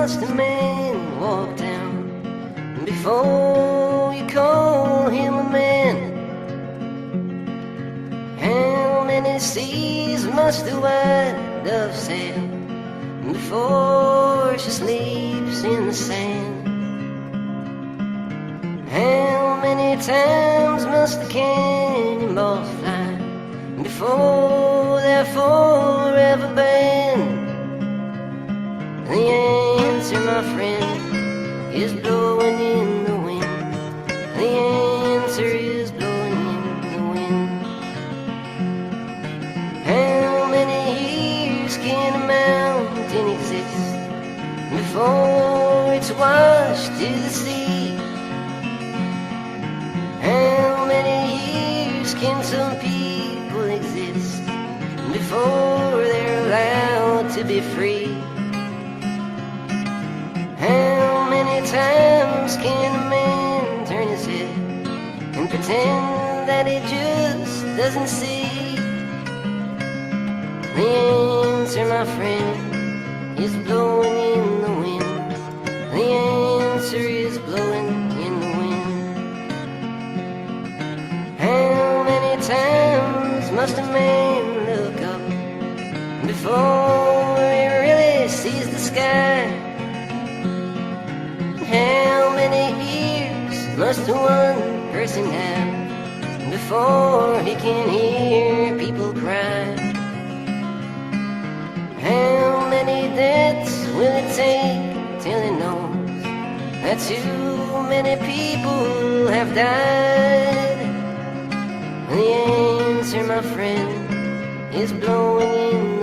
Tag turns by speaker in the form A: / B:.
A: must a man walk down before you call him a man? How many seas must the white dove sail before she sleeps in the sand? How many times must the cannonballs fly before they're forever banned? The answer, my friend, is blowing in the wind. The answer is blowing in the wind. How many years can a mountain exist before it's washed to the sea? How many years can some people exist before they're allowed to be free? How many times can a man turn his head and pretend that he just doesn't see? The answer, my friend, is blowing in the wind. The answer is blowing in the wind. How many times must a man look up before he really sees the sky? How many ears must one person have before he can hear people cry? How many deaths will it take till he knows that too many people have died? The answer, my friend, is blowing in